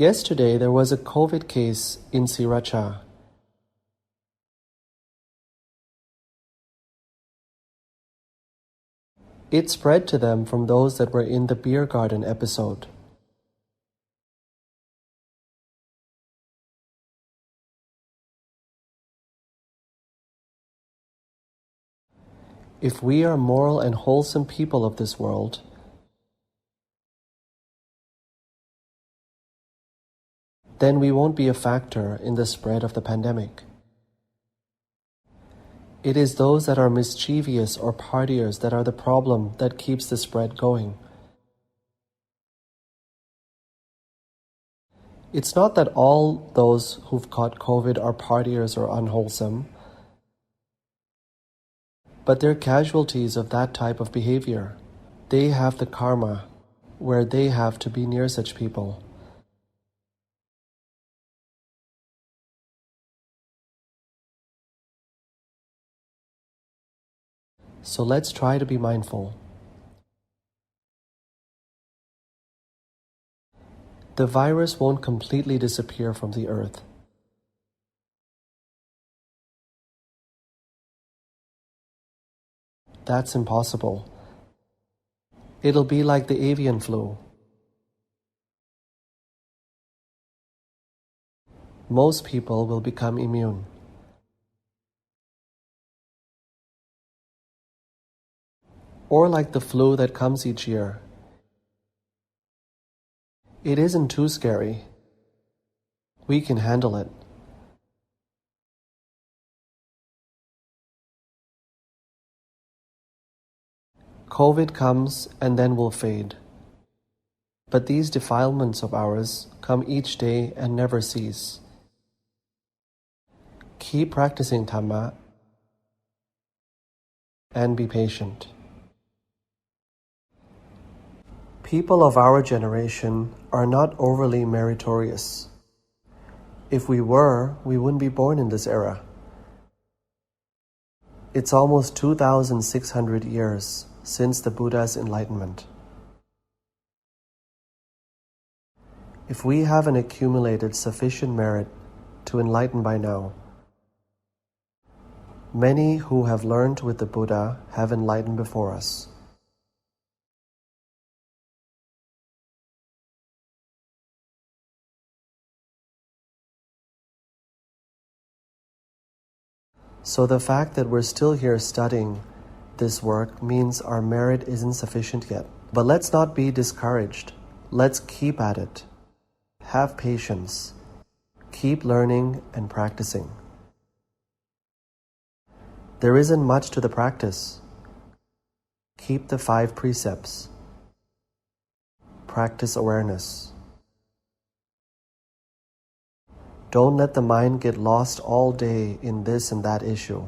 Yesterday, there was a COVID case in Sriracha. It spread to them from those that were in the beer garden episode. If we are moral and wholesome people of this world, then we won't be a factor in the spread of the pandemic. It is those that are mischievous or partiers that are the problem that keeps the spread going. It's not that all those who've caught COVID are partiers or unwholesome, but they're casualties of that type of behavior. They have the karma where they have to be near such people. So let's try to be mindful. The virus won't completely disappear from the earth. That's impossible. It'll be like the avian flu. Most people will become immune. Or like the flu that comes each year. It isn't too scary. We can handle it. COVID comes and then will fade. But these defilements of ours come each day and never cease. Keep practicing Dhamma and be patient. People of our generation are not overly meritorious. If we were, we wouldn't be born in this era. It's almost 2,600 years since the Buddha's enlightenment. If we haven't accumulated sufficient merit to enlighten by now, many who have learned with the Buddha have enlightened before us. So the fact that we're still here studying this work means our merit isn't sufficient yet. But let's not be discouraged. Let's keep at it. Have patience. Keep learning and practicing. There isn't much to the practice. Keep the 5 precepts. Practice awareness. Don't let the mind get lost all day in this and that issue.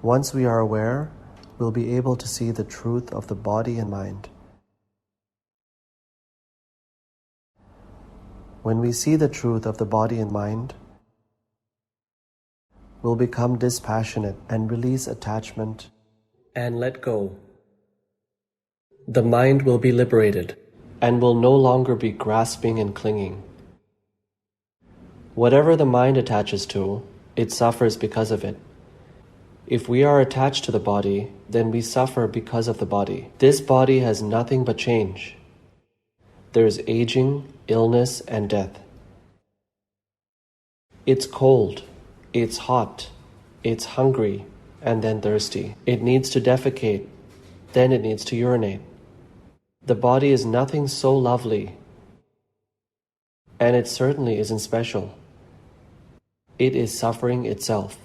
Once we are aware, we'll be able to see the truth of the body and mind. When we see the truth of the body and mind, we'll become dispassionate and release attachment and let go. The mind will be liberated and will no longer be grasping and clinging. Whatever the mind attaches to, it suffers because of it. If we are attached to the body, then we suffer because of the body. This body has nothing but change. There is aging, illness, and death. It's cold, it's hot, it's hungry, and then thirsty. It needs to defecate, then it needs to urinate. The body is nothing so lovely, and it certainly isn't special. It is suffering itself.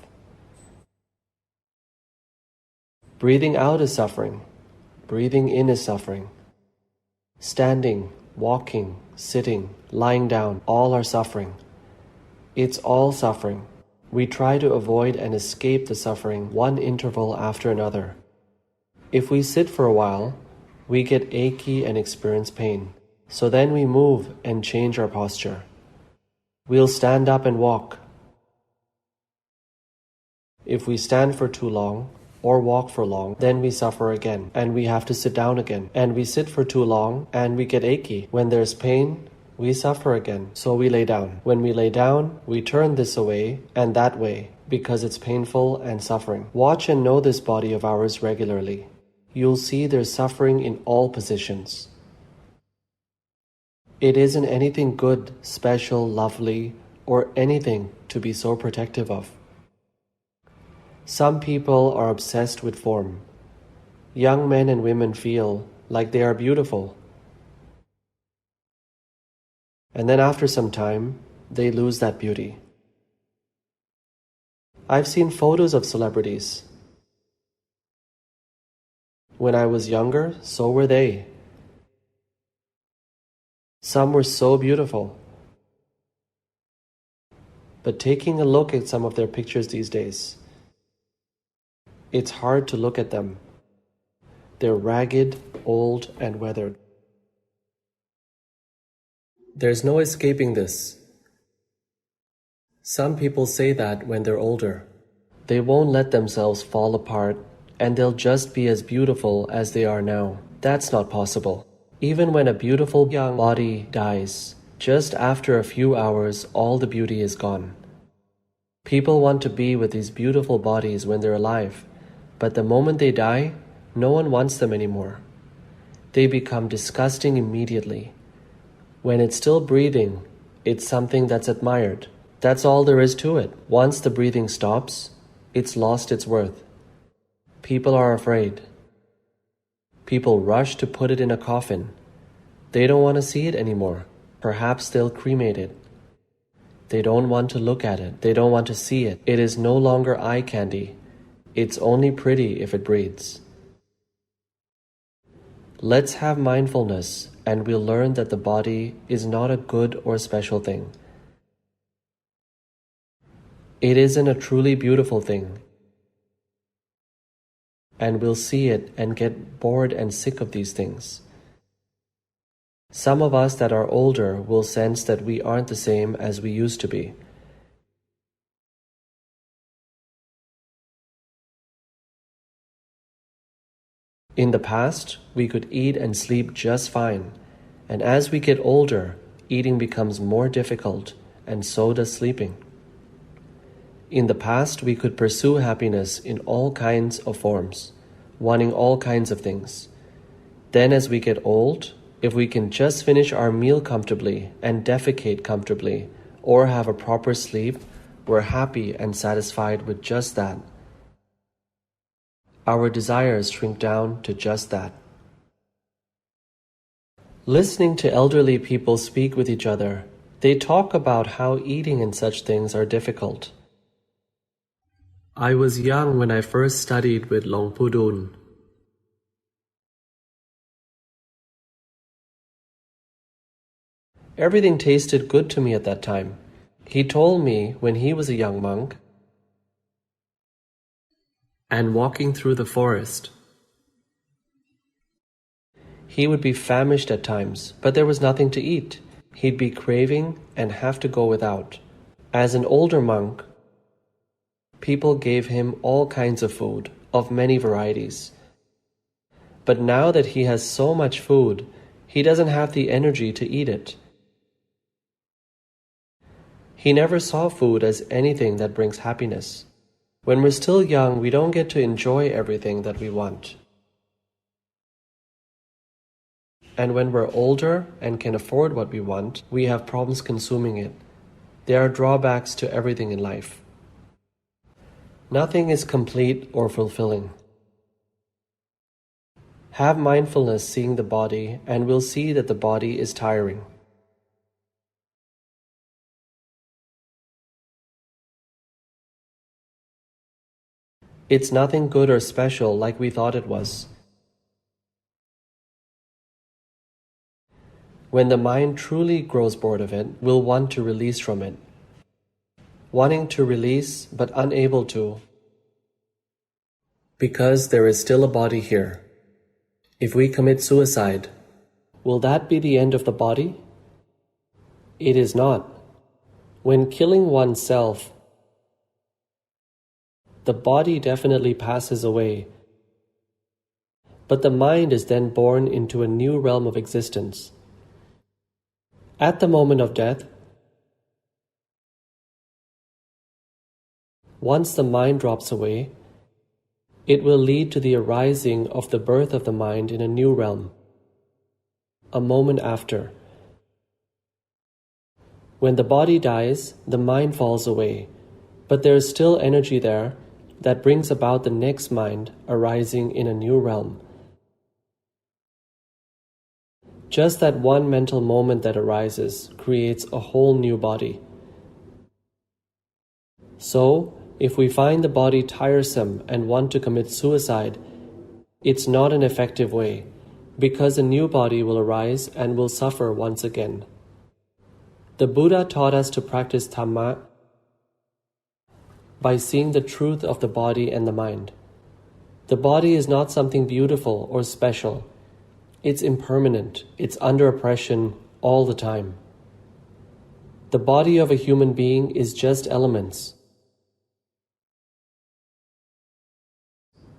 Breathing out is suffering. Breathing in is suffering. Standing, walking, sitting, lying down, all are suffering. It's all suffering. We try to avoid and escape the suffering one interval after another. If we sit for a while, we get achy and experience pain. So then we move and change our posture. We'll stand up and walk. If we stand for too long, or walk for long, then we suffer again, and we have to sit down again, and we sit for too long, and we get achy. When there's pain, we suffer again, so we lay down. When we lay down, we turn this away and that way, because it's painful and suffering. Watch and know this body of ours regularly. You'll see there's suffering in all positions. It isn't anything good, special, lovely, or anything to be so protective of. Some people are obsessed with form. Young men and women feel like they are beautiful. And then after some time, they lose that beauty. I've seen photos of celebrities. When I was younger, so were they. Some were so beautiful. But taking a look at some of their pictures these days, it's hard to look at them. They're ragged, old, and weathered. There's no escaping this. Some people say that when they're older, they won't let themselves fall apart and they'll just be as beautiful as they are now. That's not possible. Even when a beautiful young body dies, just after a few hours, all the beauty is gone. People want to be with these beautiful bodies when they're alive, but the moment they die, no one wants them anymore. They become disgusting immediately. When it's still breathing, it's something that's admired. That's all there is to it. Once the breathing stops, it's lost its worth. People are afraid. People rush to put it in a coffin. They don't want to see it anymore. Perhaps they'll cremate it. They don't want to look at it. They don't want to see it. It is no longer eye candy. It's only pretty if it breathes. Let's have mindfulness, and we'll learn that the body is not a good or special thing. It isn't a truly beautiful thing. And we'll see it and get bored and sick of these things. Some of us that are older will sense that we aren't the same as we used to be. In the past, we could eat and sleep just fine, and as we get older, eating becomes more difficult, and so does sleeping. In the past, we could pursue happiness in all kinds of forms, wanting all kinds of things. Then as we get old, if we can just finish our meal comfortably and defecate comfortably, or have a proper sleep, we're happy and satisfied with just that. Our desires shrink down to just that. Listening to elderly people speak with each other, they talk about how eating and such things are difficult. I was young when I first studied with Luangpor. Everything tasted good to me at that time. He told me when he was a young monk and walking through the forest, he would be famished at times, but there was nothing to eat. He'd be craving and have to go without. As an older monk, people gave him all kinds of food, of many varieties. But now that he has so much food, he doesn't have the energy to eat it. He never saw food as anything that brings happiness. When we're still young, we don't get to enjoy everything that we want. And when we're older and can afford what we want, we have problems consuming it. There are drawbacks to everything in life. Nothing is complete or fulfilling. Have mindfulness seeing the body, and we'll see that the body is tiring. It's nothing good or special like we thought it was. When the mind truly grows bored of it, we'll want to release from it. Wanting to release but unable to, because there is still a body here. If we commit suicide, will that be the end of the body? It is not. When killing oneself, the body definitely passes away, but the mind is then born into a new realm of existence. At the moment of death, once the mind drops away, it will lead to the arising of the birth of the mind in a new realm, a moment after. When the body dies, the mind falls away, but there is still energy there that brings about the next mind arising in a new realm. Just that one mental moment that arises creates a whole new body. So, if we find the body tiresome and want to commit suicide, it's not an effective way, because a new body will arise and will suffer once again. The Buddha taught us to practice Dhamma by seeing the truth of the body and the mind. The body is not something beautiful or special. It's impermanent. It's under oppression all the time. The body of a human being is just elements.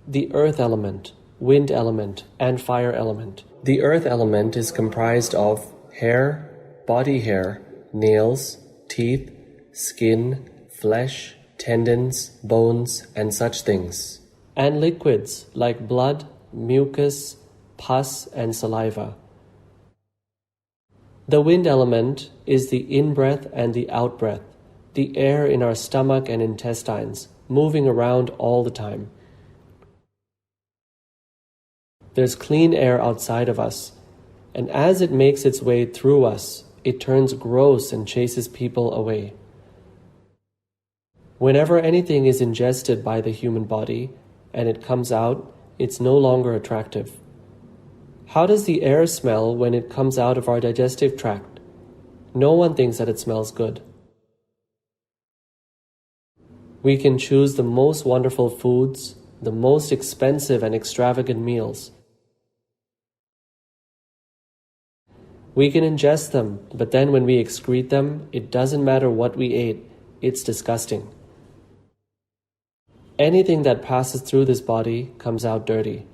The earth element, wind element, and fire element. The earth element is comprised of hair, body hair, nails, teeth, skin, flesh, tendons, bones, and such things, and liquids like blood, mucus, pus, and saliva. The wind element is the in-breath and the out-breath, the air in our stomach and intestines, moving around all the time. There's clean air outside of us, and as it makes its way through us, it turns gross and chases people away. Whenever anything is ingested by the human body and it comes out, it's no longer attractive. How does the air smell when it comes out of our digestive tract? No one thinks that it smells good. We can choose the most wonderful foods, the most expensive and extravagant meals. We can ingest them, but then when we excrete them, it doesn't matter what we ate, it's disgusting. Anything that passes through this body comes out dirty.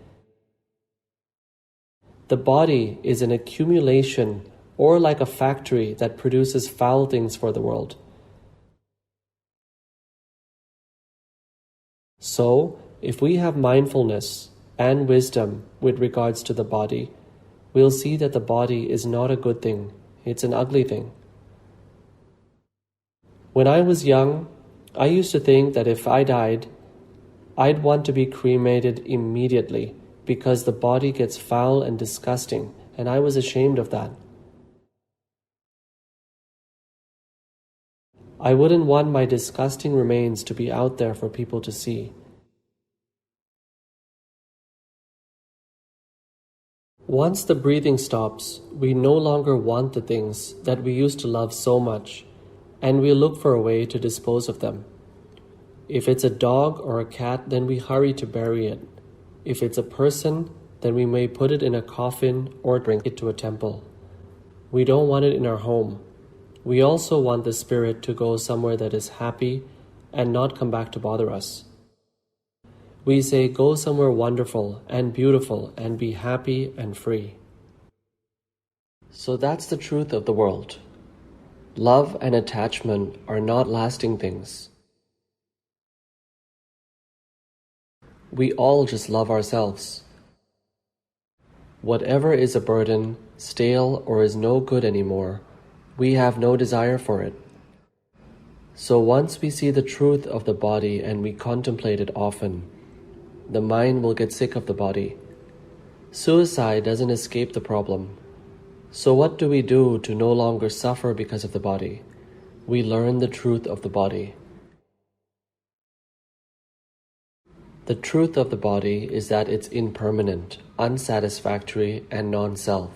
The body is an accumulation or like a factory that produces foul things for the world. So, if we have mindfulness and wisdom with regards to the body, we'll see that the body is not a good thing, it's an ugly thing. When I was young, I used to think that if I died, I'd want to be cremated immediately because the body gets foul and disgusting, and I was ashamed of that. I wouldn't want my disgusting remains to be out there for people to see. Once the breathing stops, we no longer want the things that we used to love so much, and we look for a way to dispose of them. If it's a dog or a cat, then we hurry to bury it. If it's a person, then we may put it in a coffin or bring it to a temple. We don't want it in our home. We also want the spirit to go somewhere that is happy and not come back to bother us. We say, go somewhere wonderful and beautiful and be happy and free. So that's the truth of the world. Love and attachment are not lasting things. We all just love ourselves. Whatever is a burden, stale, or is no good anymore, we have no desire for it. So once we see the truth of the body and we contemplate it often, the mind will get sick of the body. Suicide doesn't escape the problem. So what do we do to no longer suffer because of the body? We learn the truth of the body. The truth of the body is that it's impermanent, unsatisfactory, and non-self.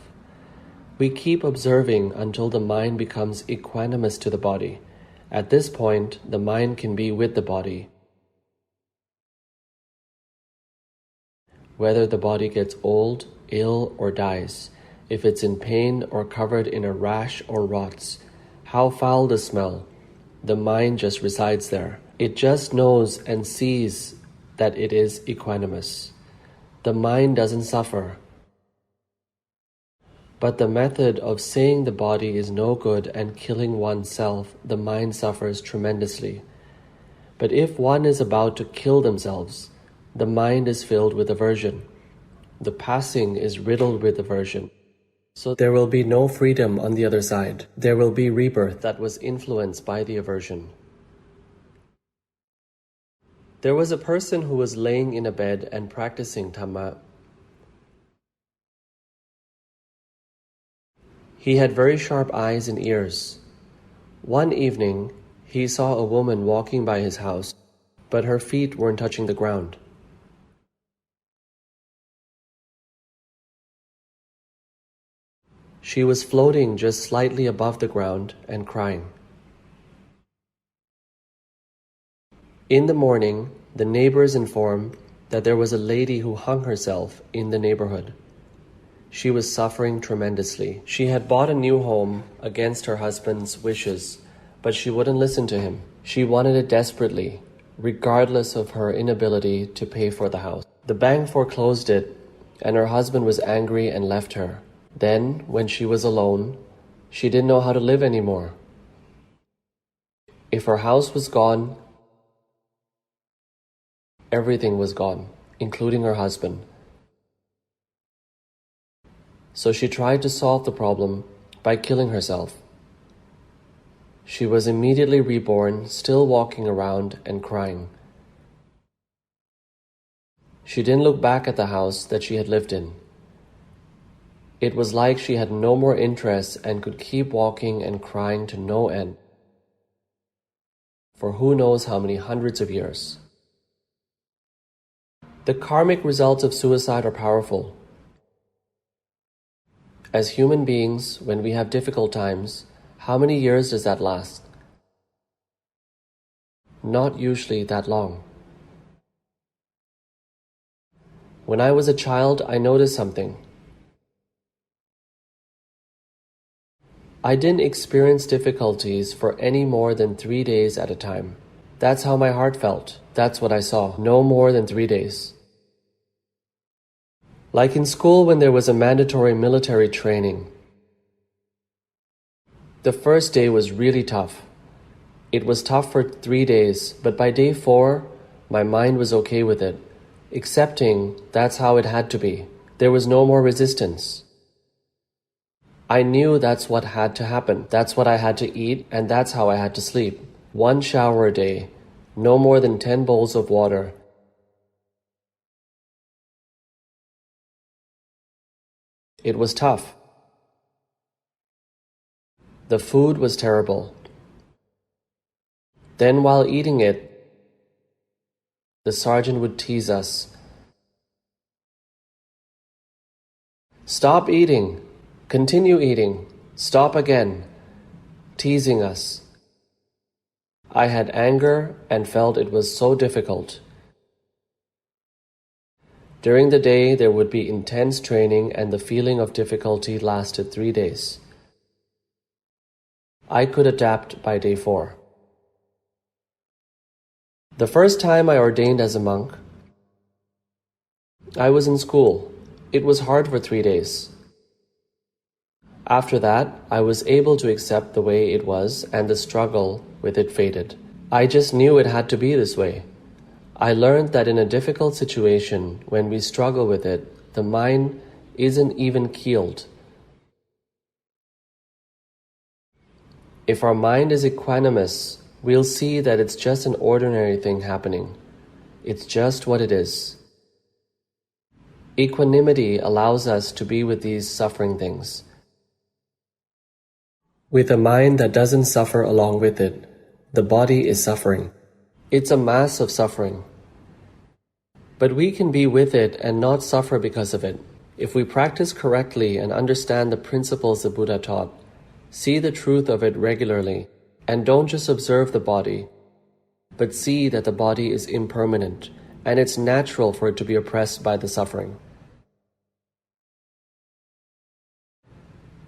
We keep observing until the mind becomes equanimous to the body. At this point, the mind can be with the body. Whether the body gets old, ill, or dies, if it's in pain or covered in a rash or rots, how foul the smell, The mind just resides there. It just knows and sees that it is equanimous. The mind doesn't suffer. But the method of saying the body is no good and killing oneself, the mind suffers tremendously. But if one is about to kill themselves, the mind is filled with aversion. The passing is riddled with aversion. So there will be no freedom on the other side. There will be rebirth that was influenced by the aversion. There was a person who was laying in a bed and practicing Dhamma. He had very sharp eyes and ears. One evening, he saw a woman walking by his house, but her feet weren't touching the ground. She was floating just slightly above the ground and crying. In the morning, the neighbors informed that there was a lady who hung herself in the neighborhood. She was suffering tremendously. She had bought a new home against her husband's wishes, but she wouldn't listen to him. She wanted it desperately, regardless of her inability to pay for the house. The bank foreclosed it, and her husband was angry and left her. Then, when she was alone, she didn't know how to live anymore. If her house was gone, everything was gone, including her husband. So she tried to solve the problem by killing herself. She was immediately reborn, still walking around and crying. She didn't look back at the house that she had lived in. It was like she had no more interest and could keep walking and crying to no end, for who knows how many hundreds of years. The karmic results of suicide are powerful. As human beings, when we have difficult times, how many years does that last? Not usually that long. When I was a child, I noticed something. I didn't experience difficulties for any more than 3 days at a time. That's how my heart felt. That's what I saw. No more than 3 days. Like in school when there was a mandatory military training. The first day was really tough. It was tough for 3 days, but by day 4, my mind was okay with it, accepting that's how it had to be. There was no more resistance. I knew that's what had to happen. That's what I had to eat, and that's how I had to sleep. 1 shower a day, no more than 10 bowls of water. It was tough. The food was terrible. Then while eating it, the sergeant would tease us. Stop eating. Continue eating. Stop again. Teasing us. I had anger and felt it was so difficult. During the day, there would be intense training and the feeling of difficulty lasted 3 days. I could adapt by day 4. The first time I ordained as a monk, I was in school. It was hard for 3 days. After that, I was able to accept the way it was and the struggle with it faded. I just knew it had to be this way. I learned that in a difficult situation, when we struggle with it, the mind isn't even keeled. If our mind is equanimous, we'll see that it's just an ordinary thing happening. It's just what it is. Equanimity allows us to be with these suffering things. With a mind that doesn't suffer along with it, the body is suffering. It's a mass of suffering. But we can be with it and not suffer because of it. If we practice correctly and understand the principles the Buddha taught, see the truth of it regularly, and don't just observe the body, but see that the body is impermanent, and it's natural for it to be oppressed by the suffering.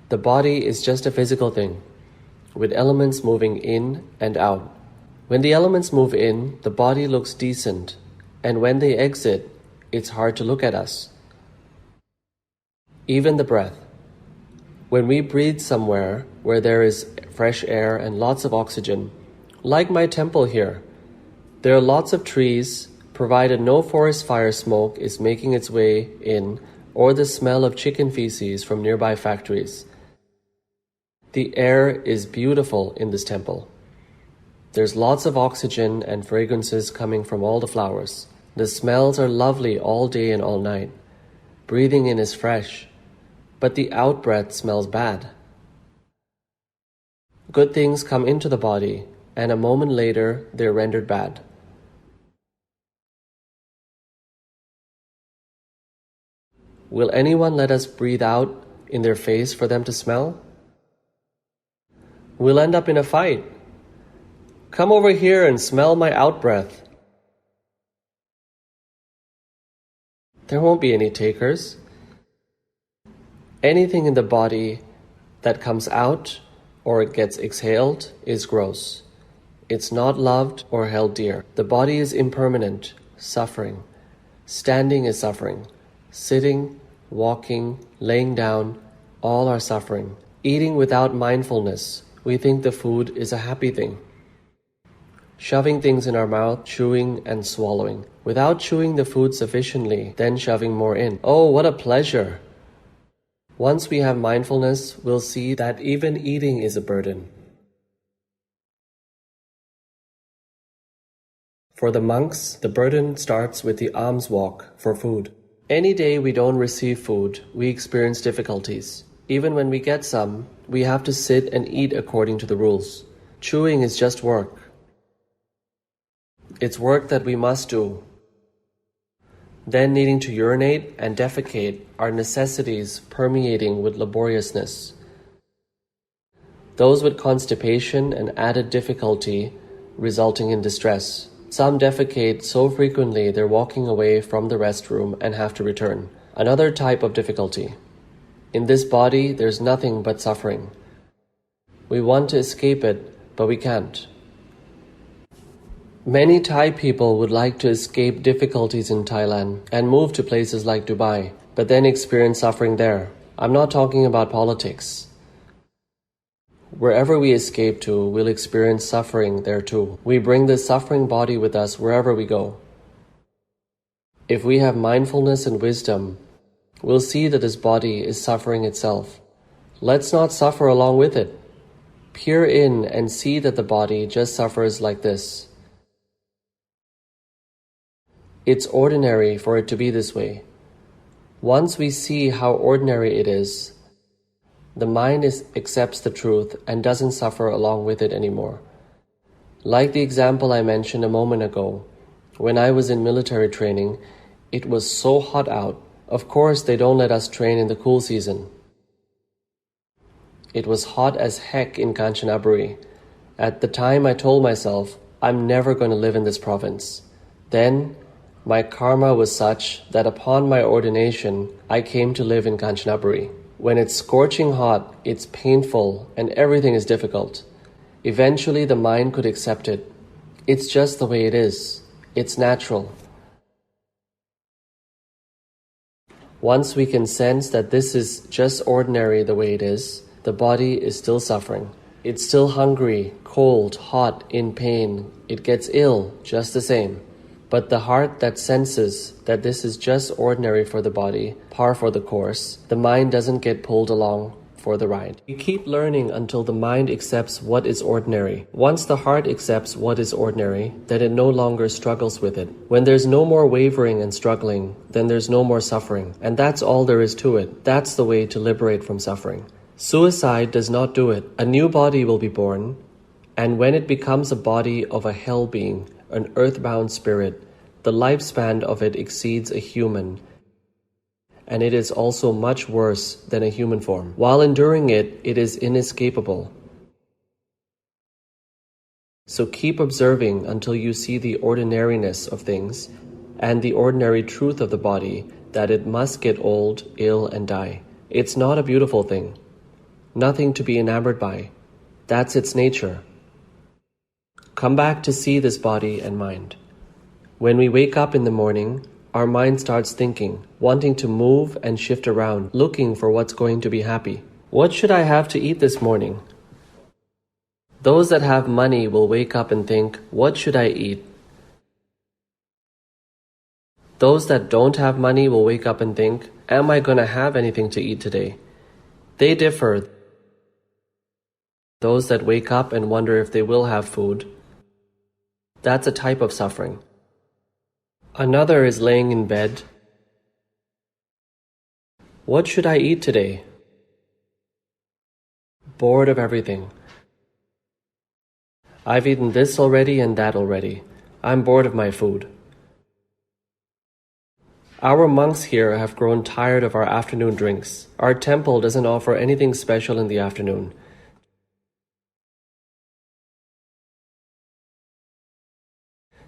The body is just a physical thing. with elements moving in and out. When the elements move in, the body looks decent, and when they exit, it's hard to look at us. Even the breath. When we breathe somewhere where there is fresh air and lots of oxygen, like my temple here, there are lots of trees, provided no forest fire smoke is making its way in or the smell of chicken feces from nearby factories. The air is beautiful in this temple. There's lots of oxygen and fragrances coming from all the flowers. The smells are lovely all day and all night. Breathing in is fresh, but the out-breath smells bad. Good things come into the body, and a moment later they're rendered bad. Will anyone let us breathe out in their face for them to smell? We'll end up in a fight. Come over here and smell my out-breath. There won't be any takers. Anything in the body that comes out or it gets exhaled is gross. It's not loved or held dear. The body is impermanent, suffering. Standing is suffering. Sitting, walking, laying down, all are suffering. Eating without mindfulness, we think the food is a happy thing. Shoving things in our mouth, chewing and swallowing. Without chewing the food sufficiently, then shoving more in. Oh, what a pleasure! Once we have mindfulness, we'll see that even eating is a burden. For the monks, the burden starts with the alms walk for food. Any day we don't receive food, we experience difficulties. Even when we get some, we have to sit and eat according to the rules. Chewing is just work. It's work that we must do. Then needing to urinate and defecate are necessities permeating with laboriousness. Those with constipation and added difficulty resulting in distress. Some defecate so frequently they're walking away from the restroom and have to return. Another type of difficulty. In this body, there's nothing but suffering. We want to escape it, but we can't. Many Thai people would like to escape difficulties in Thailand and move to places like Dubai, but then experience suffering there. I'm not talking about politics. Wherever we escape to, we'll experience suffering there too. We bring this suffering body with us wherever we go. If we have mindfulness and wisdom, we'll see that this body is suffering itself. Let's not suffer along with it. Peer in and see that the body just suffers like this. It's ordinary for it to be this way. Once we see how ordinary it is, the mind accepts the truth and doesn't suffer along with it anymore. Like the example I mentioned a moment ago, when I was in military training, it was so hot out. Of course, they don't let us train in the cool season. It was hot as heck in Kanchanaburi. At the time, I told myself, I'm never going to live in this province. Then, my karma was such that upon my ordination, I came to live in Kanchanaburi. When it's scorching hot, it's painful and everything is difficult. Eventually, the mind could accept it. It's just the way it is. It's natural. Once we can sense that this is just ordinary the way it is, the body is still suffering. It's still hungry, cold, hot, in pain. It gets ill just the same. But the heart that senses that this is just ordinary for the body, par for the course, the mind doesn't get pulled along for the ride. We keep learning until the mind accepts what is ordinary. Once the heart accepts what is ordinary, then it no longer struggles with it. When there's no more wavering and struggling, then there's no more suffering. And that's all there is to it. That's the way to liberate from suffering. Suicide does not do it. A new body will be born, and when it becomes a body of a hell being, an earthbound spirit, the lifespan of it exceeds a human, and it is also much worse than a human form. While enduring it, it is inescapable. So keep observing until you see the ordinariness of things and the ordinary truth of the body, that it must get old, ill, and die. It's not a beautiful thing, nothing to be enamored by. That's its nature. Come back to see this body and mind. When we wake up in the morning, our mind starts thinking, wanting to move and shift around, looking for what's going to be happy. What should I have to eat this morning? Those that have money will wake up and think, what should I eat? Those that don't have money will wake up and think, am I going to have anything to eat today? They differ. Those that wake up and wonder if they will have food, that's a type of suffering. Another is laying in bed. What should I eat today? Bored of everything. I've eaten this already and that already. I'm bored of my food. Our monks here have grown tired of our afternoon drinks. Our temple doesn't offer anything special in the afternoon.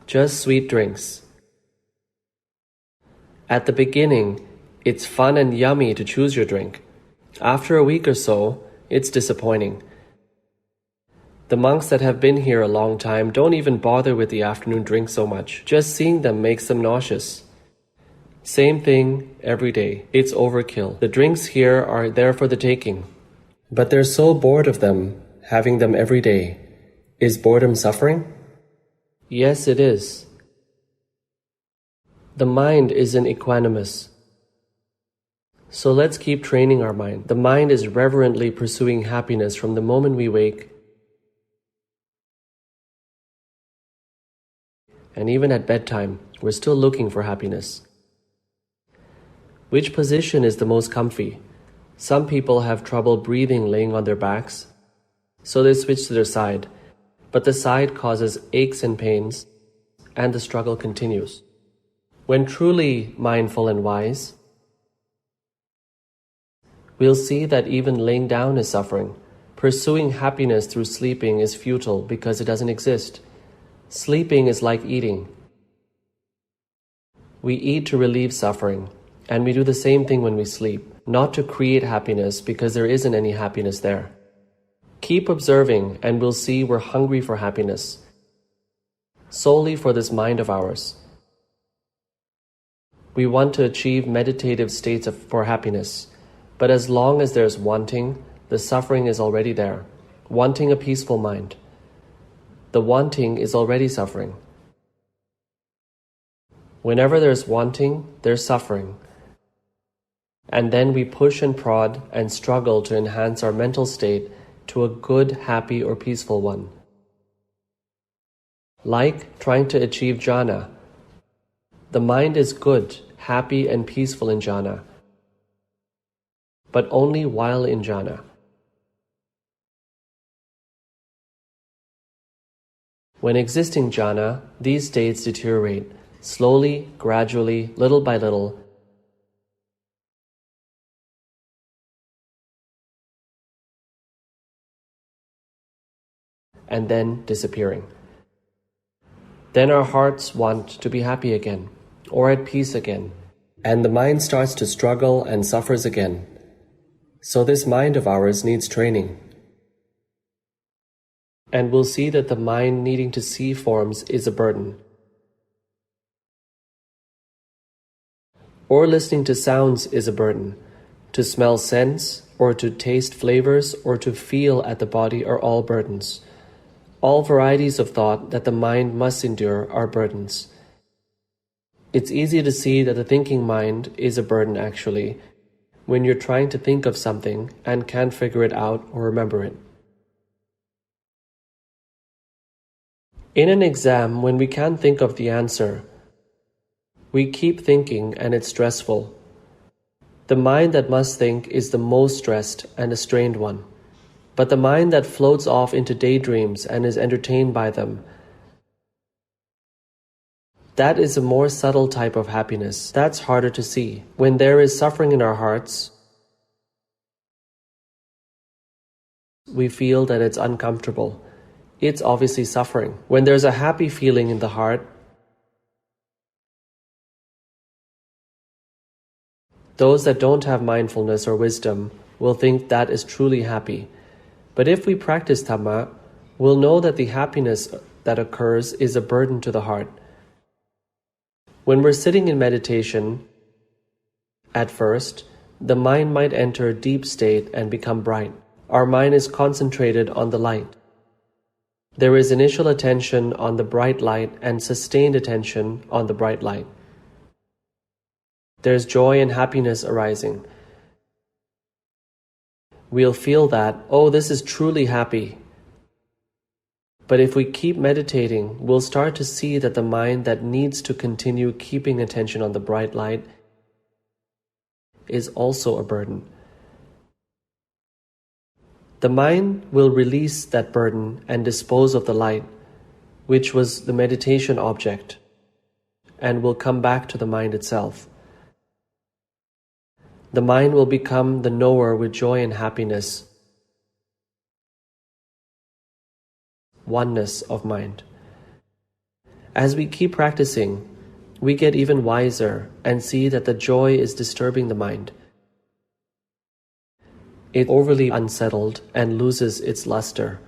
Just sweet drinks. At the beginning, it's fun and yummy to choose your drink. After a week or so, it's disappointing. The monks that have been here a long time don't even bother with the afternoon drink so much. Just seeing them makes them nauseous. Same thing every day. It's overkill. The drinks here are there for the taking. But they're so bored of them, having them every day. Is boredom suffering? Yes, it is. The mind isn't equanimous. So let's keep training our mind. The mind is reverently pursuing happiness from the moment we wake. And even at bedtime, we're still looking for happiness. Which position is the most comfy? Some people have trouble breathing laying on their backs, so they switch to their side. But the side causes aches and pains, and the struggle continues. When truly mindful and wise, we'll see that even laying down is suffering. Pursuing happiness through sleeping is futile because it doesn't exist. Sleeping is like eating. We eat to relieve suffering, and we do the same thing when we sleep, not to create happiness because there isn't any happiness there. Keep observing and we'll see we're hungry for happiness, solely for this mind of ours. We want to achieve meditative states for happiness, but as long as there's wanting, the suffering is already there. Wanting a peaceful mind. The wanting is already suffering. Whenever there's wanting, there's suffering. And then we push and prod and struggle to enhance our mental state to a good, happy, or peaceful one. Like trying to achieve jhana. The mind is good, happy, and peaceful in jhana, but only while in jhana. When existing jhana, these states deteriorate, slowly, gradually, little by little, and then disappearing. Then our hearts want to be happy again, or at peace again, and the mind starts to struggle and suffers again. So this mind of ours needs training. And we'll see that the mind needing to see forms is a burden. Or listening to sounds is a burden. To smell scents, or to taste flavors, or to feel at the body are all burdens. All varieties of thought that the mind must endure are burdens. It's easy to see that the thinking mind is a burden actually, when you're trying to think of something and can't figure it out or remember it. In an exam, when we can't think of the answer, we keep thinking and it's stressful. The mind that must think is the most stressed and a strained one. But the mind that floats off into daydreams and is entertained by them, that is a more subtle type of happiness. That's harder to see. When there is suffering in our hearts, we feel that it's uncomfortable. It's obviously suffering. When there's a happy feeling in the heart, those that don't have mindfulness or wisdom will think that is truly happy. But if we practice Dhamma, we'll know that the happiness that occurs is a burden to the heart. When we're sitting in meditation, at first, the mind might enter a deep state and become bright. Our mind is concentrated on the light. There is initial attention on the bright light and sustained attention on the bright light. There's joy and happiness arising. We'll feel that, oh, this is truly happy. But if we keep meditating, we'll start to see that the mind that needs to continue keeping attention on the bright light is also a burden. The mind will release that burden and dispose of the light, which was the meditation object, and will come back to the mind itself. The mind will become the knower with joy and happiness, oneness of mind. As we keep practicing, we get even wiser and see that the joy is disturbing the mind. It's overly unsettled and loses its luster.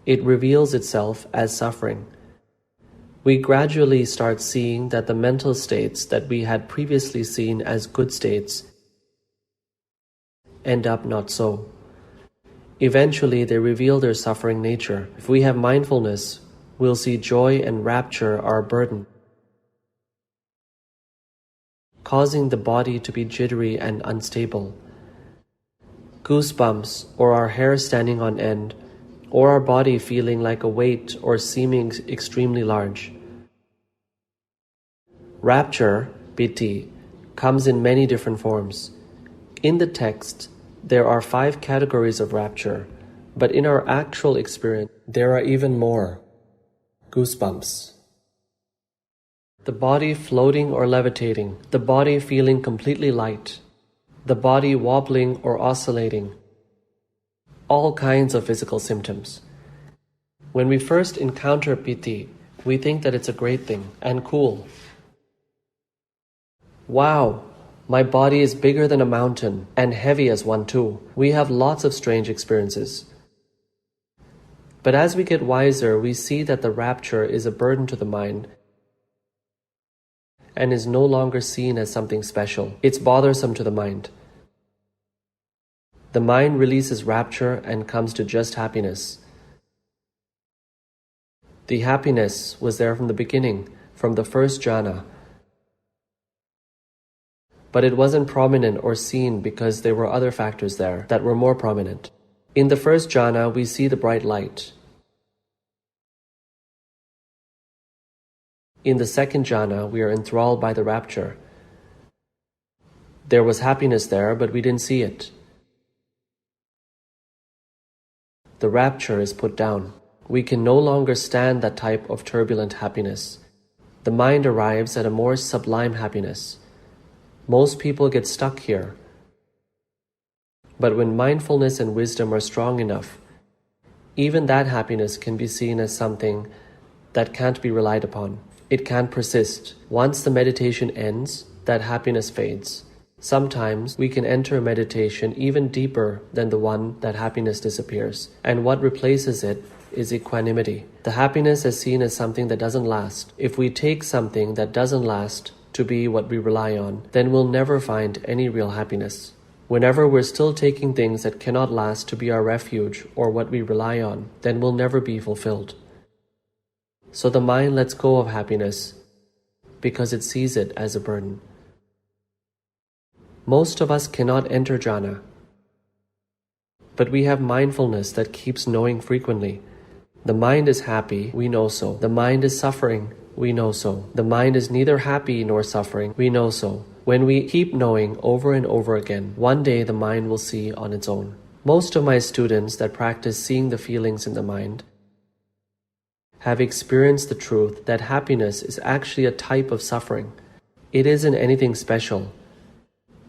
It reveals itself as suffering. We gradually start seeing that the mental states that we had previously seen as good states end up not so. Eventually, they reveal their suffering nature. If we have mindfulness, we'll see joy and rapture are a burden, causing the body to be jittery and unstable. Goosebumps, or our hair standing on end, or our body feeling like a weight or seeming extremely large. Rapture, piti, comes in many different forms. In the text, there are 5 categories of rapture, but in our actual experience, there are even more. Goosebumps. The body floating or levitating, the body feeling completely light, the body wobbling or oscillating, all kinds of physical symptoms. When we first encounter piti, we think that it's a great thing and cool. Wow, my body is bigger than a mountain and heavy as one too. We have lots of strange experiences. But as we get wiser, we see that the rapture is a burden to the mind and is no longer seen as something special. It's bothersome to the mind. The mind releases rapture and comes to just happiness. The happiness was there from the beginning, from the first jhana. But it wasn't prominent or seen because there were other factors there that were more prominent. In the first jhana, we see the bright light. In the second jhana, we are enthralled by the rapture. There was happiness there, but we didn't see it. The rapture is put down. We can no longer stand that type of turbulent happiness. The mind arrives at a more sublime happiness. Most people get stuck here. But when mindfulness and wisdom are strong enough, even that happiness can be seen as something that can't be relied upon. It can't persist. Once the meditation ends, that happiness fades. Sometimes we can enter a meditation even deeper than the one that happiness disappears, and what replaces it is equanimity. The happiness is seen as something that doesn't last. If we take something that doesn't last to be what we rely on, then we'll never find any real happiness. Whenever we're still taking things that cannot last to be our refuge or what we rely on, then we'll never be fulfilled. So the mind lets go of happiness because it sees it as a burden. Most of us cannot enter jhana, but we have mindfulness that keeps knowing frequently. The mind is happy, we know so. The mind is suffering, we know so. The mind is neither happy nor suffering, we know so. When we keep knowing over and over again, one day the mind will see on its own. Most of my students that practice seeing the feelings in the mind have experienced the truth that happiness is actually a type of suffering. It isn't anything special.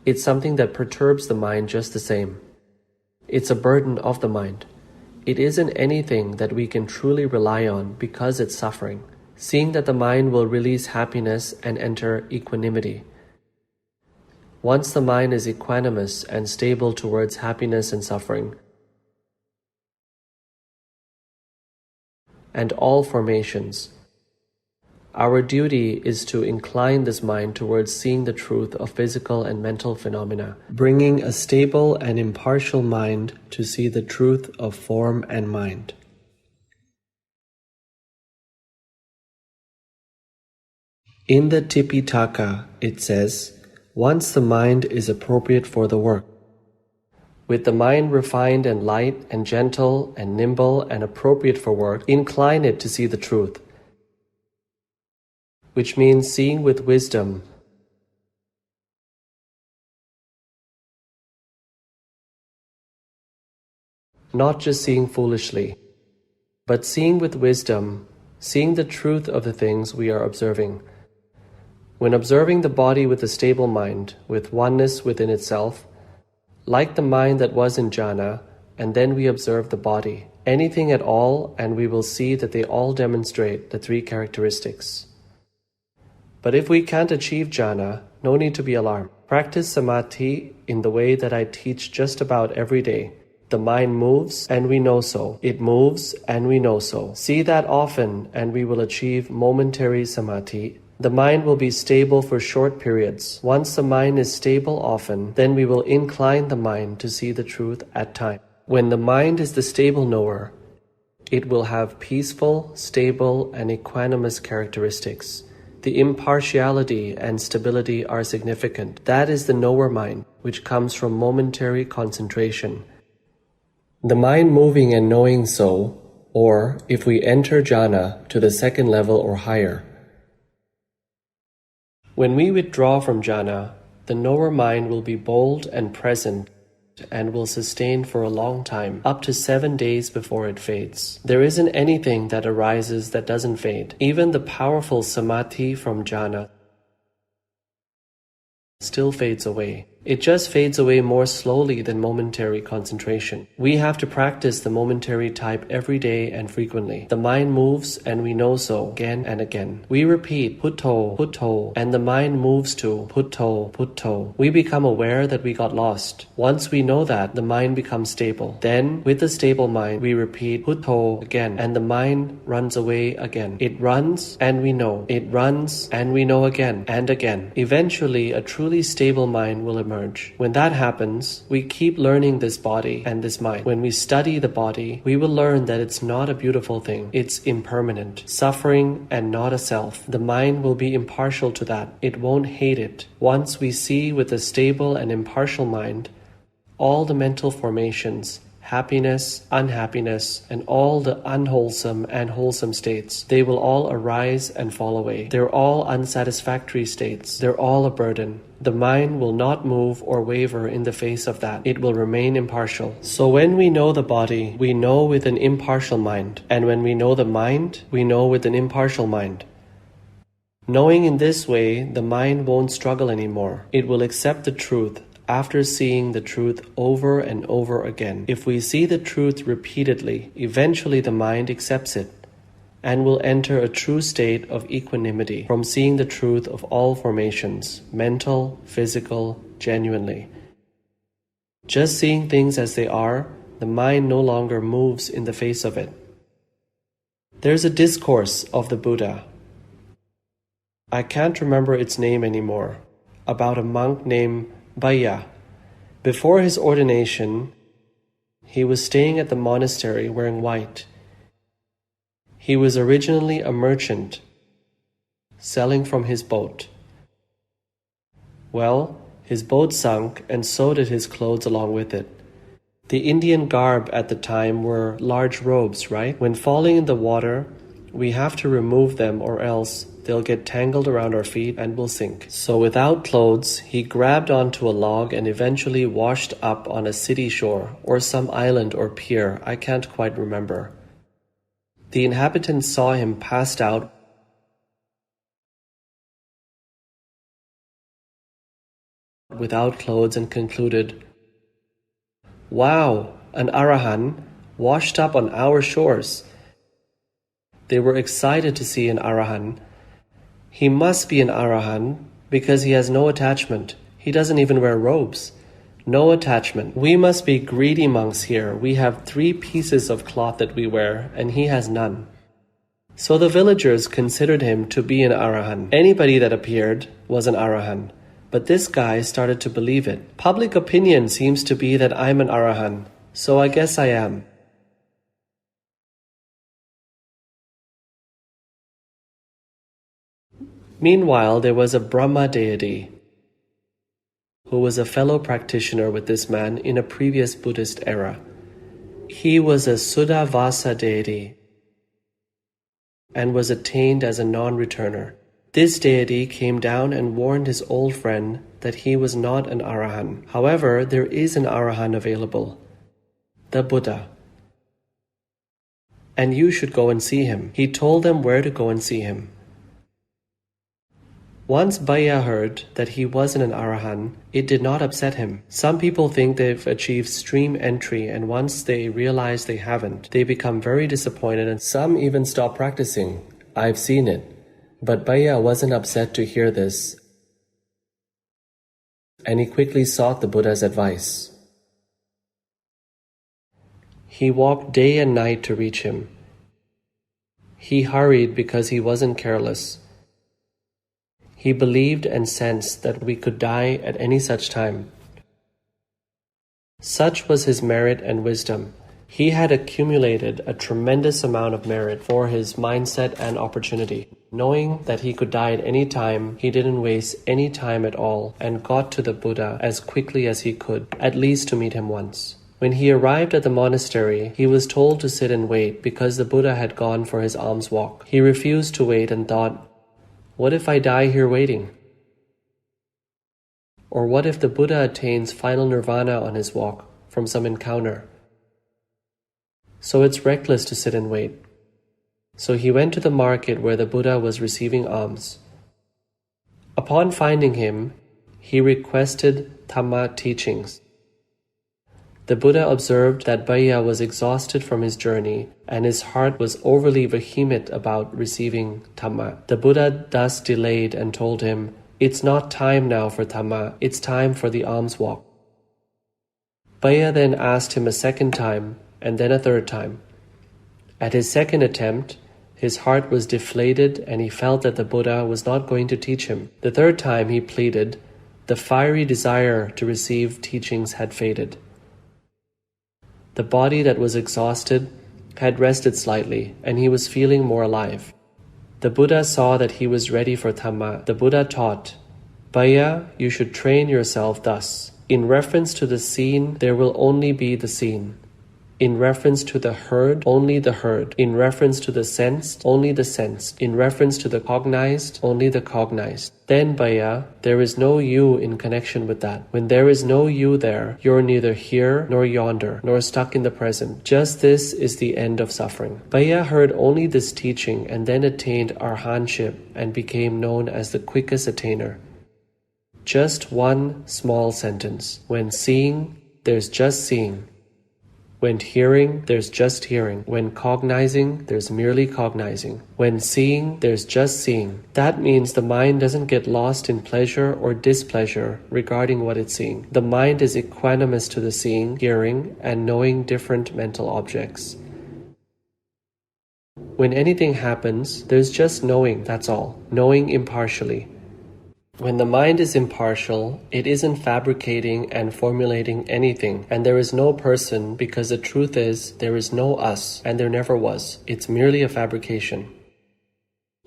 It's something that perturbs the mind just the same. It's a burden of the mind. It isn't anything that we can truly rely on because it's suffering. Seeing that the mind will release happiness and enter equanimity. once the mind is equanimous and stable towards happiness and suffering, and all formations, our duty is to incline this mind towards seeing the truth of physical and mental phenomena, bringing a stable and impartial mind to see the truth of form and mind. In the Tipitaka, it says, once the mind is appropriate for the work, with the mind refined and light and gentle and nimble and appropriate for work, incline it to see the truth, which means seeing with wisdom, not just seeing foolishly, but seeing with wisdom, seeing the truth of the things we are observing. When observing the body with a stable mind, with oneness within itself, like the mind that was in jhana, and then we observe the body, anything at all, and we will see that they all demonstrate the three characteristics. But if we can't achieve jhana, no need to be alarmed. Practice samadhi in the way that I teach just about every day. The mind moves, and we know so. It moves, and we know so. See that often, and we will achieve momentary samadhi. The mind will be stable for short periods. Once the mind is stable often, then we will incline the mind to see the truth at time. When the mind is the stable knower, it will have peaceful, stable, and equanimous characteristics. The impartiality and stability are significant. That is the knower mind, which comes from momentary concentration. The mind moving and knowing so, or if we enter jhana to the second level or higher. When we withdraw from jhana, the knower mind will be bold and present and will sustain for a long time, up to 7 days before it fades. There isn't anything that arises that doesn't fade. Even the powerful samadhi from jhana still fades away. It just fades away more slowly than momentary concentration. We have to practice the momentary type every day and frequently. The mind moves and we know so again and again. We repeat Putto, Putto, and the mind moves to Putto, Putto. We become aware that we got lost. Once we know that, the mind becomes stable. Then, with the stable mind, we repeat Putto again, and the mind runs away again. It runs and we know. It runs and we know again and again. Eventually, a truly stable mind will emerge. When that happens, we keep learning this body and this mind. When we study the body, we will learn that it's not a beautiful thing. It's impermanent, suffering, and not a self. The mind will be impartial to that. It won't hate it. Once we see with a stable and impartial mind all the mental formations, happiness, unhappiness, and all the unwholesome and wholesome states, they will all arise and fall away. They're all unsatisfactory states. They're all a burden. The mind will not move or waver in the face of that. It will remain impartial. So when we know the body, we know with an impartial mind. And when we know the mind, we know with an impartial mind. Knowing in this way, the mind won't struggle anymore. It will accept the truth after seeing the truth over and over again. If we see the truth repeatedly, eventually the mind accepts it and will enter a true state of equanimity from seeing the truth of all formations, mental, physical, genuinely. Just seeing things as they are, the mind no longer moves in the face of it. There's a discourse of the Buddha. I can't remember its name anymore, about a monk named Baya. Before his ordination, he was staying at the monastery wearing white. He was originally a merchant, selling from his boat. Well, his boat sunk, and so did his clothes along with it. The Indian garb at the time were large robes, right? When falling in the water, we have to remove them or else they'll get tangled around our feet and will sink. So without clothes, he grabbed onto a log and eventually washed up on a city shore or some island or pier, I can't quite remember. The inhabitants saw him passed out without clothes and concluded, "Wow, an Arahan washed up on our shores." They were excited to see an Arahan. He must be an Arahan because he has no attachment. He doesn't even wear robes. No attachment. We must be greedy monks here. We have 3 pieces of cloth that we wear, and he has none. So the villagers considered him to be an Arahan. Anybody that appeared was an Arahan. But this guy started to believe it. Public opinion seems to be that I'm an Arahan, so I guess I am. Meanwhile, there was a Brahma deity who was a fellow practitioner with this man in a previous Buddhist era. He was a Suddhavasa deity and was attained as a non-returner. This deity came down and warned his old friend that he was not an Arahan. However, there is an Arahan available, the Buddha. And you should go and see him. He told them where to go and see him. Once Baya heard that he wasn't an Arahan, it did not upset him. Some people think they've achieved stream entry, and once they realize they haven't, they become very disappointed and some even stop practicing. I've seen it. But Baya wasn't upset to hear this, and he quickly sought the Buddha's advice. He walked day and night to reach him. He hurried because he wasn't careless. He believed and sensed that we could die at any such time. Such was his merit and wisdom. He had accumulated a tremendous amount of merit for his mindset and opportunity. Knowing that he could die at any time, he didn't waste any time at all and got to the Buddha as quickly as he could, at least to meet him once. When he arrived at the monastery, he was told to sit and wait because the Buddha had gone for his alms walk. He refused to wait and thought, what if I die here waiting? Or what if the Buddha attains final nirvana on his walk from some encounter? So it's reckless to sit and wait. So he went to the market where the Buddha was receiving alms. Upon finding him, he requested Dhamma teachings. The Buddha observed that Baya was exhausted from his journey and his heart was overly vehement about receiving Dhamma. The Buddha thus delayed and told him, it's not time now for Dhamma, it's time for the alms walk. Baya then asked him a second time and then a third time. At his second attempt, his heart was deflated and he felt that the Buddha was not going to teach him. The third time he pleaded, the fiery desire to receive teachings had faded. The body that was exhausted had rested slightly, and he was feeling more alive. The Buddha saw that he was ready for Dhamma. The Buddha taught, Baya, you should train yourself thus. In reference to the seen, there will only be the seen. In reference to the heard, only the heard. In reference to the sensed, only the sensed. In reference to the cognized, only the cognized. Then, Baya, there is no you in connection with that. When there is no you there, you're neither here nor yonder, nor stuck in the present. Just this is the end of suffering. Baya heard only this teaching and then attained arhanship and became known as the quickest attainer. Just one small sentence. When seeing, there's just seeing. When hearing, there's just hearing. When cognizing, there's merely cognizing. When seeing, there's just seeing. That means the mind doesn't get lost in pleasure or displeasure regarding what it's seeing. The mind is equanimous to the seeing, hearing, and knowing different mental objects. When anything happens, there's just knowing, that's all. Knowing impartially. When the mind is impartial, it isn't fabricating and formulating anything, and there is no person because the truth is there is no us and there never was. It's merely a fabrication.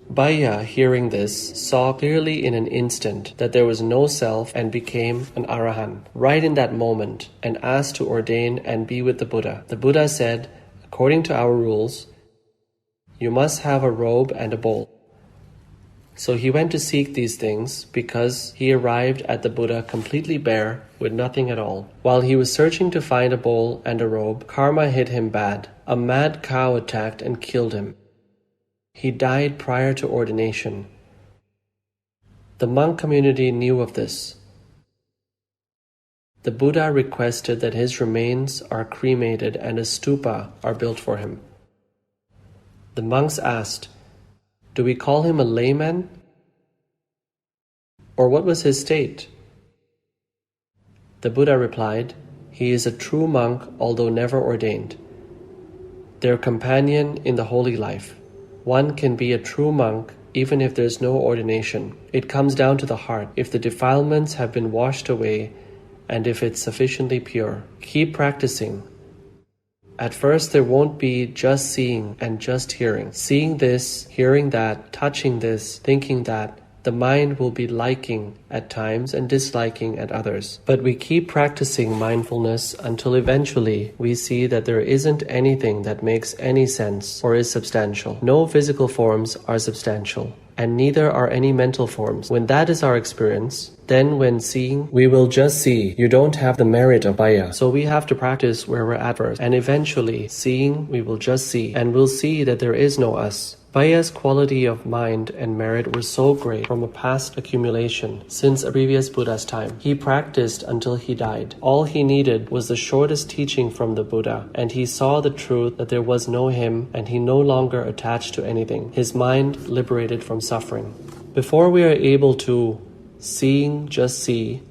Baya, hearing this, saw clearly in an instant that there was no self and became an Arahan right in that moment and asked to ordain and be with the Buddha. The Buddha said, according to our rules, you must have a robe and a bowl. So he went to seek these things because he arrived at the Buddha completely bare with nothing at all. While he was searching to find a bowl and a robe, karma hit him bad. A mad cow attacked and killed him. He died prior to ordination. The monk community knew of this. The Buddha requested that his remains are cremated and a stupa are built for him. The monks asked, do we call him a layman? Or what was his state? The Buddha replied, "He is a true monk, although never ordained. Their companion in the holy life. One can be a true monk even if there's no ordination. It comes down to the heart, if the defilements have been washed away and if it's sufficiently pure. Keep practicing. At first there won't be just seeing and just hearing. Seeing this, hearing that, touching this, thinking that. The mind will be liking at times and disliking at others. But we keep practicing mindfulness until eventually we see that there isn't anything that makes any sense or is substantial. No physical forms are substantial, and neither are any mental forms. When that is our experience, then when seeing, we will just see. You don't have the merit of Baya. So we have to practice where we're at first. And eventually, seeing, we will just see. And we'll see that there is no us. Baya's quality of mind and merit were so great from a past accumulation since a previous Buddha's time. He practiced until he died. All he needed was the shortest teaching from the Buddha, and he saw the truth that there was no him and he no longer attached to anything. His mind liberated from suffering. Before we are able to seeing, just see,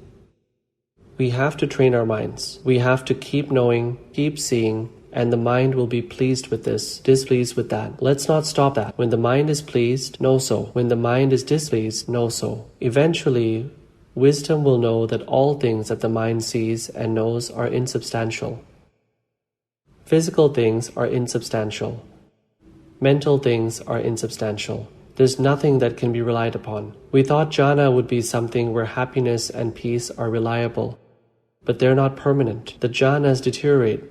we have to train our minds. We have to keep knowing, keep seeing, and the mind will be pleased with this, displeased with that. Let's not stop that. When the mind is pleased, know so. When the mind is displeased, know so. Eventually, wisdom will know that all things that the mind sees and knows are insubstantial. Physical things are insubstantial. Mental things are insubstantial. There's nothing that can be relied upon. We thought jhana would be something where happiness and peace are reliable, but they're not permanent. The jhanas deteriorate.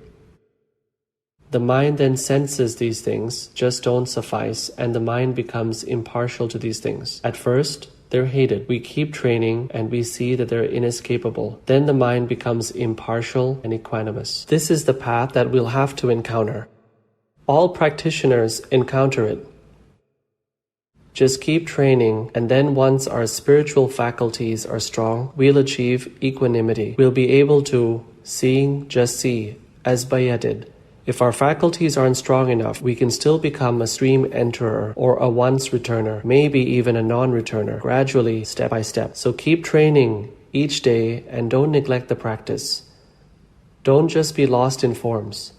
The mind then senses these things just don't suffice, and the mind becomes impartial to these things. At first, they're hated. We keep training and we see that they're inescapable. Then the mind becomes impartial and equanimous. This is the path that we'll have to encounter. All practitioners encounter it. Just keep training, and then once our spiritual faculties are strong, we'll achieve equanimity. We'll be able to seeing, just see, as Baya did. If our faculties aren't strong enough, we can still become a stream enterer or a once returner, maybe even a non-returner, gradually, step by step. So keep training each day and don't neglect the practice. Don't just be lost in forms.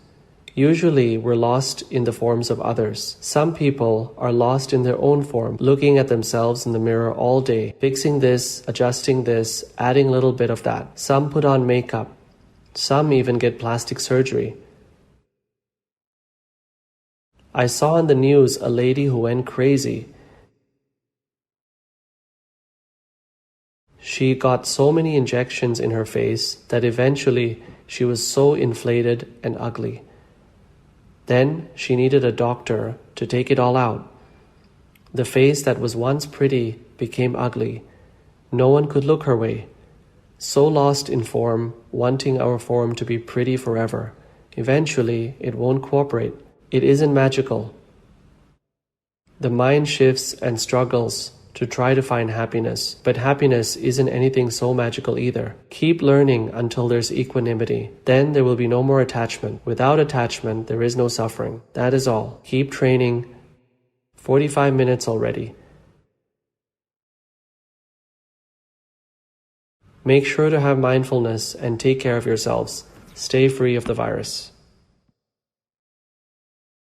Usually, we're lost in the forms of others. Some people are lost in their own form, looking at themselves in the mirror all day, fixing this, adjusting this, adding a little bit of that. Some put on makeup. Some even get plastic surgery. I saw in the news a lady who went crazy. She got so many injections in her face that eventually she was so inflated and ugly. Then she needed a doctor to take it all out. The face that was once pretty became ugly. No one could look her way. So lost in form, wanting our form to be pretty forever. Eventually, it won't cooperate. It isn't magical. The mind shifts and struggles to try to find happiness, but happiness isn't anything so magical either. Keep learning until there's equanimity. Then there will be no more attachment. Without attachment, there is no suffering. That is all. Keep training. 45 minutes already. Make sure to have mindfulness and take care of yourselves. Stay free of the virus.